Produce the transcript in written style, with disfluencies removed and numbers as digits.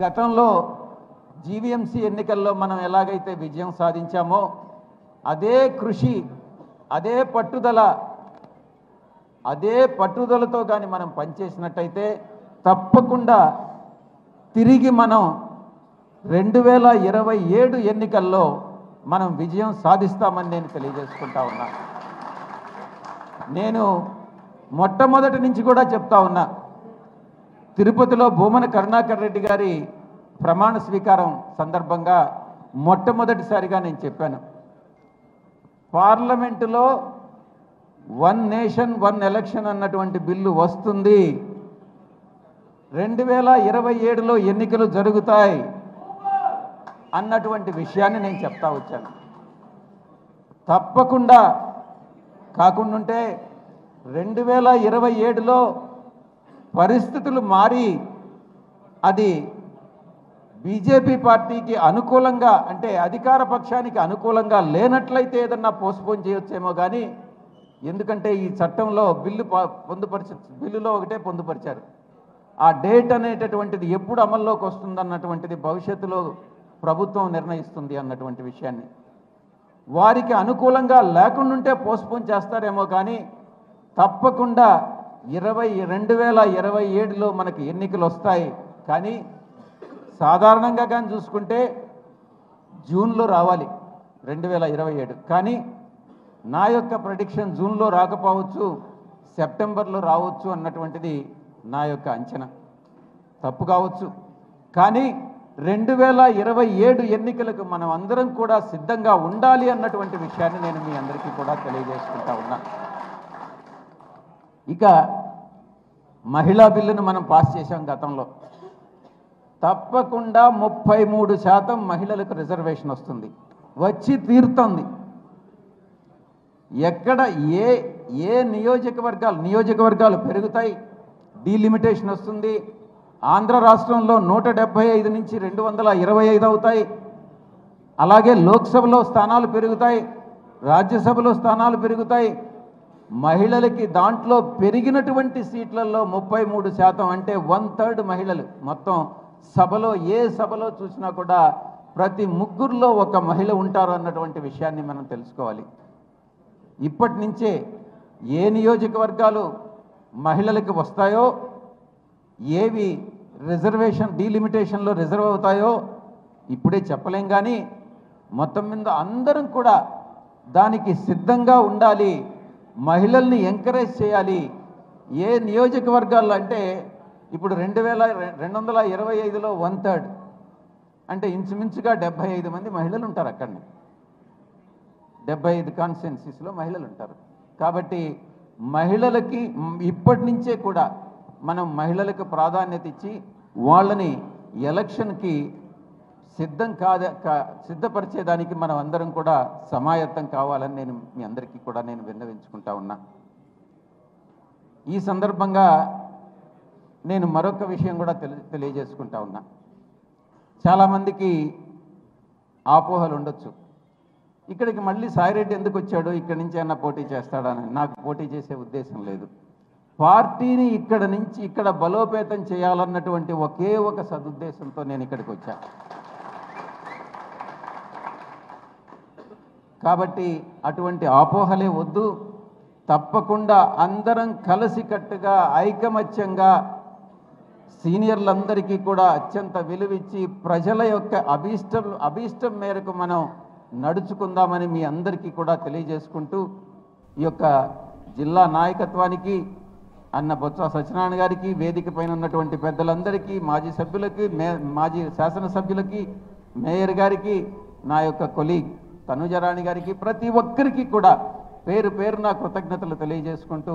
గతంలో జీవీఎంసీ ఎన్నికల్లో మనం ఎలాగైతే విజయం సాధించామో అదే కృషి, అదే పట్టుదలతో కానీ మనం పనిచేసినట్టయితే తప్పకుండా తిరిగి మనం 2027 ఎన్నికల్లో మనం విజయం సాధిస్తామని నేను తెలియజేసుకుంటా ఉన్నా. నేను మొట్టమొదటి నుంచి కూడా చెప్తా ఉన్నా, తిరుపతిలో భూమన కరుణాకర్ రెడ్డి గారి ప్రమాణ స్వీకారం సందర్భంగా మొట్టమొదటిసారిగా నేను చెప్పాను, పార్లమెంటులో 1 నేషన్ 1 ఎలక్షన్ అన్నటువంటి బిల్లు వస్తుంది, 2027లో ఎన్నికలు జరుగుతాయి అన్నటువంటి విషయాన్ని నేను చెప్తా వచ్చాను. తప్పకుండా కాకుండాంటే 2027లో పరిస్థితులు మారి అది బీజేపీ పార్టీకి అనుకూలంగా, అంటే అధికార పక్షానికి అనుకూలంగా లేనట్లయితే ఏదన్నా పోస్ట్పోన్ చేయొచ్చేమో కానీ, ఎందుకంటే ఈ చట్టంలో బిల్లులో ఒకటే పొందుపరిచారు, ఆ డేట్ అనేటటువంటిది ఎప్పుడు అమల్లోకి వస్తుందన్నటువంటిది భవిష్యత్తులో ప్రభుత్వం నిర్ణయిస్తుంది అన్నటువంటి విషయాన్ని. వారికి అనుకూలంగా లేకుండాంటే పోస్ట్పోన్ చేస్తారేమో కానీ తప్పకుండా 2027లో మనకి ఎన్నికలు వస్తాయి. కానీ సాధారణంగా కానీ చూసుకుంటే జూన్లో రావాలి 2027, కానీ నా యొక్క ప్రెడిక్షన్ జూన్లో రాకపోవచ్చు, సెప్టెంబర్లో రావచ్చు అన్నటువంటిది నా యొక్క అంచనా. తప్పు కావచ్చు, కానీ 2027 ఎన్నికలకు మనం అందరం కూడా సిద్ధంగా ఉండాలి అన్నటువంటి విషయాన్ని నేను మీ అందరికీ కూడా తెలియజేసుకుంటా ఉన్నా. ఇక మహిళా బిల్లును మనం పాస్ చేశాం గతంలో, తప్పకుండా 33% మహిళలకు రిజర్వేషన్ వస్తుంది, వచ్చి తీరుతుంది. ఎక్కడ ఏ నియోజకవర్గాలు పెరుగుతాయి, డీలిమిటేషన్ వస్తుంది. ఆంధ్ర రాష్ట్రంలో 175 నుంచి 225 అవుతాయి. అలాగే లోక్సభలో స్థానాలు పెరుగుతాయి, రాజ్యసభలో స్థానాలు పెరుగుతాయి. మహిళలకి దాంట్లో పెరిగినటువంటి సీట్లలో 33%, అంటే 1/3 మహిళలు. మొత్తం సభలో ఏ సభలో చూసినా కూడా ప్రతి ముగ్గురులో ఒక మహిళ ఉంటారు అన్నటువంటి విషయాన్ని మనం తెలుసుకోవాలి. ఇప్పటి నుంచే ఏ నియోజకవర్గాలు మహిళలకు వస్తాయో, ఏవి రిజర్వేషన్ డీలిమిటేషన్లో రిజర్వ్ అవుతాయో ఇప్పుడే చెప్పలేం. కానీ మొత్తం మీద అందరం కూడా దానికి సిద్ధంగా ఉండాలి, మహిళల్ని ఎంకరేజ్ చేయాలి. ఏ నియోజకవర్గాల్లో అంటే ఇప్పుడు 2225లో 1/3, అంటే ఇంచుమించుగా 75 మంది మహిళలు ఉంటారు అక్కడనే. 75 కాన్స్టిట్యున్సీస్లో మహిళలు ఉంటారు. కాబట్టి మహిళలకి ఇప్పటి నుంచే కూడా మనం మహిళలకు ప్రాధాన్యత ఇచ్చి వాళ్ళని ఎలక్షన్కి సిద్ధపరిచేదానికి మనం అందరం కూడా సమాయత్తం కావాలని నేను మీ అందరికీ కూడా నేను విన్నవించుకుంటా ఉన్నా. ఈ సందర్భంగా నేను మరొక విషయం కూడా తెలియజేసుకుంటా ఉన్నా. చాలామందికి ఆపోహలు ఉండొచ్చు, ఇక్కడికి మళ్ళీ సాయిరెడ్డి ఎందుకు వచ్చాడు, ఇక్కడి నుంచి అన్న పోటీ చేస్తాడని. నాకు పోటీ చేసే ఉద్దేశం లేదు. పార్టీని ఇక్కడ బలోపేతం చేయాలన్నటువంటి ఒకే ఒక సదుద్దేశంతో నేను ఇక్కడికి వచ్చా. కాబట్టి అటువంటి ఆపోహలే వద్దు. తప్పకుండా అందరం కలిసికట్టుగా ఐకమత్యంగా సీనియర్లందరికీ కూడా అత్యంత విలువిచ్చి ప్రజల యొక్క అభీష్టం మేరకు మనం నడుచుకుందామని మీ అందరికీ కూడా తెలియజేసుకుంటూ, ఈ యొక్క జిల్లా నాయకత్వానికి, అన్న బొత్స సత్యనారాయణ గారికి, వేదిక పైన ఉన్నటువంటి పెద్దలందరికీ, మాజీ సభ్యులకి, మాజీ శాసనసభ్యులకి, మేయర్ గారికి, నా యొక్క కొలీగ్ తనుజరాణి గారికి, ప్రతి ఒక్కరికి కూడా పేరు పేరున కృతజ్ఞతలు తెలియజేసుకుంటూ